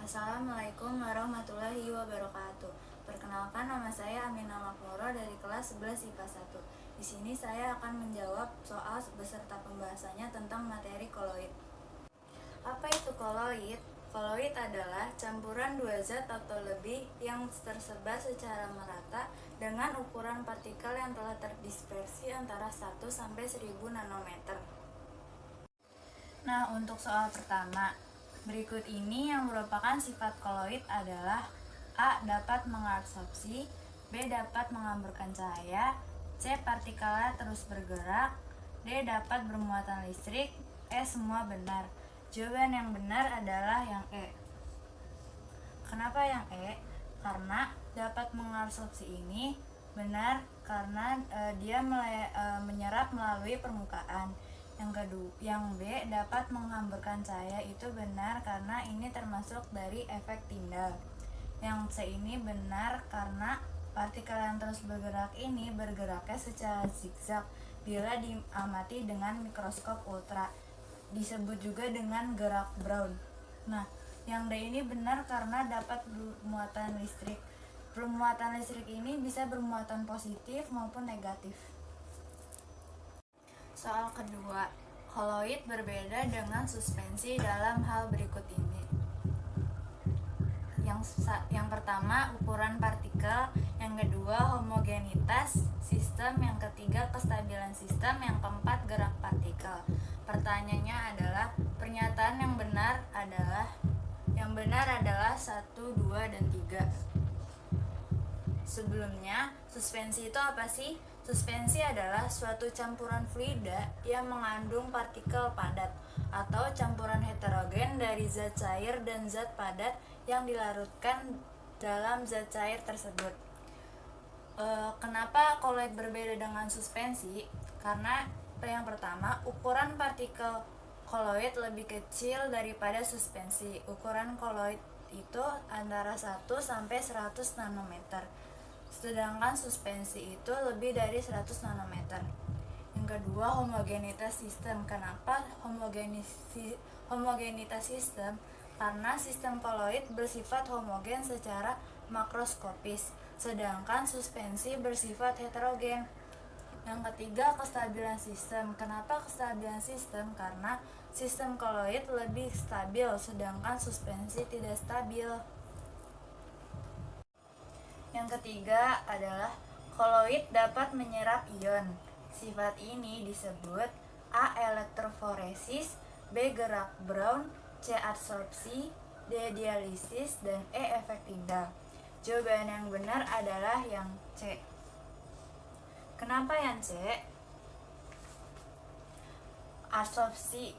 Assalamualaikum warahmatullahi wabarakatuh. Perkenalkan, nama saya Aminah Makmuro dari kelas 11 IPA 1. Di sini saya akan menjawab soal beserta pembahasannya tentang materi koloid. Apa itu koloid? Koloid adalah campuran dua zat atau lebih yang tersebar secara merata dengan ukuran partikel yang telah terdispersi antara 1 sampai 1000 nanometer. Nah, untuk soal pertama, berikut ini yang merupakan sifat koloid adalah: A. Dapat mengabsorpsi, B. Dapat mengamburkan cahaya, C. Partikelnya terus bergerak, D. Dapat bermuatan listrik, E. Semua benar. Jawaban yang benar adalah yang E. Kenapa yang E? Karena dapat mengabsorpsi ini benar karena dia menyerap melalui permukaan. Yang B, dapat menghamburkan cahaya itu benar karena ini termasuk dari efek Tyndall. Yang C ini benar karena partikel yang terus bergerak ini bergeraknya secara zigzag bila diamati dengan mikroskop ultra, disebut juga dengan gerak Brown. Nah, yang D ini benar karena dapat bermuatan listrik. Bermuatan listrik ini bisa bermuatan positif maupun negatif. Soal kedua, koloid berbeda dengan suspensi dalam hal berikut ini. Yang pertama, ukuran partikel. Yang kedua, homogenitas sistem. Yang ketiga, kestabilan sistem. Yang keempat, gerak partikel. Pertanyaannya adalah, pernyataan yang benar adalah 1, 2, dan 3. Sebelumnya, suspensi itu apa sih? Suspensi adalah suatu campuran fluida yang mengandung partikel padat atau campuran heterogen dari zat cair dan zat padat yang dilarutkan dalam zat cair tersebut. Kenapa koloid berbeda dengan suspensi? Karena yang pertama, ukuran partikel koloid lebih kecil daripada suspensi. Ukuran koloid itu antara 1 sampai 100 nanometer. Sedangkan suspensi itu lebih dari 100 nanometer. Yang kedua, homogenitas sistem. Kenapa homogenitas sistem? Karena sistem koloid bersifat homogen secara makroskopis, sedangkan suspensi bersifat heterogen. Yang ketiga, kestabilan sistem. Kenapa kestabilan sistem? Karena sistem koloid lebih stabil, sedangkan suspensi tidak stabil. Yang ketiga adalah koloid dapat menyerap ion. Sifat ini disebut A. Elektroforesis, B. Gerak Brown, C. Adsorpsi, D. Dialisis, dan E. Efek Tyndall. Jawaban yang benar adalah yang C. Kenapa yang C? Adsorpsi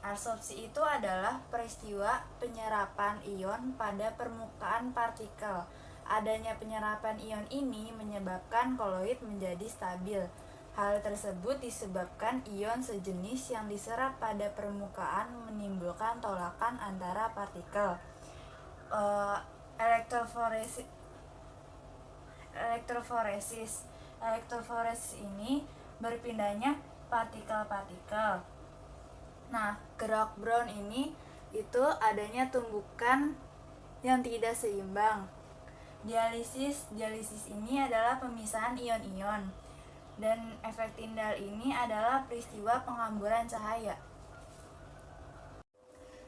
itu adalah peristiwa penyerapan ion pada permukaan partikel. Adanya penyerapan ion ini menyebabkan koloid menjadi stabil. Hal tersebut disebabkan ion sejenis yang diserap pada permukaan menimbulkan tolakan antara partikel. Elektroforesis ini berpindahnya partikel-partikel. Nah, gerak Brown ini itu adanya tumbukan yang tidak seimbang. Dialisis ini adalah pemisahan ion-ion, dan efek Tyndall ini adalah peristiwa penghamburan cahaya.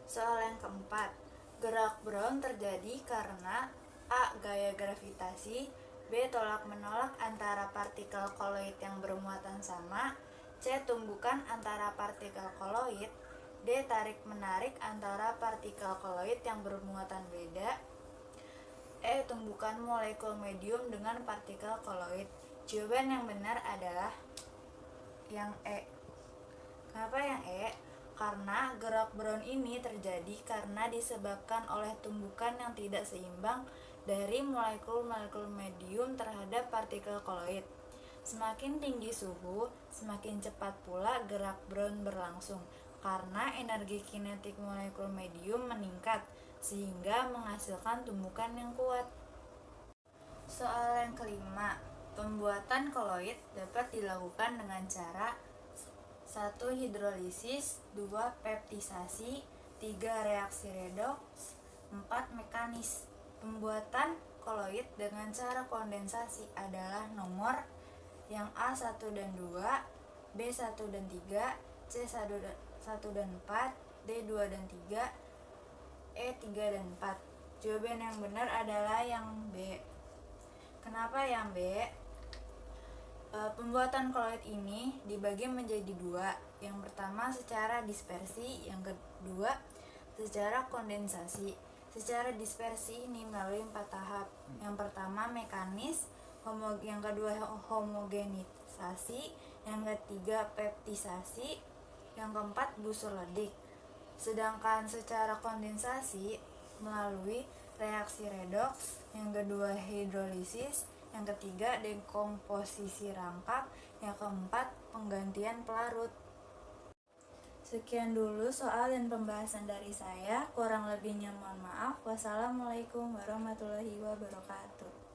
Soal yang keempat, gerak Brown terjadi karena A. Gaya gravitasi, B. Tolak-menolak antara partikel koloid yang bermuatan sama, C. Tumbukan antara partikel koloid, D. Tarik-menarik antara partikel koloid yang bermuatan beda, E. Tumbukan molekul medium dengan partikel koloid. Jawaban yang benar adalah yang E. Kenapa yang E? Karena gerak Brown ini terjadi karena disebabkan oleh tumbukan yang tidak seimbang dari molekul-molekul medium terhadap partikel koloid. Semakin tinggi suhu, semakin cepat pula gerak Brown berlangsung karena energi kinetik molekul medium meningkat sehingga menghasilkan tumbukan yang kuat. Soal yang kelima, pembuatan koloid dapat dilakukan dengan cara 1. Hidrolisis, 2. Peptisasi, 3. Reaksi redoks, 4. Mekanis. Pembuatan koloid dengan cara kondensasi adalah nomor yang A1 dan 2, B1 dan 3, C1 dan 4, D2 dan 3, E3 dan 4. Jawaban yang benar adalah yang B. Kenapa yang B? Pembuatan koloid ini dibagi menjadi dua. Yang pertama secara dispersi, yang kedua secara kondensasi. Secara dispersi ini melalui 4 tahap. Yang pertama mekanis, yang kedua homogenisasi, yang ketiga peptisasi, yang keempat busur-ledik. Sedangkan secara kondensasi melalui reaksi redoks, yang kedua hidrolisis, yang ketiga dekomposisi rangkap, yang keempat penggantian pelarut. Sekian dulu soal dan pembahasan dari saya, kurang lebihnya mohon maaf. Wassalamualaikum warahmatullahi wabarakatuh.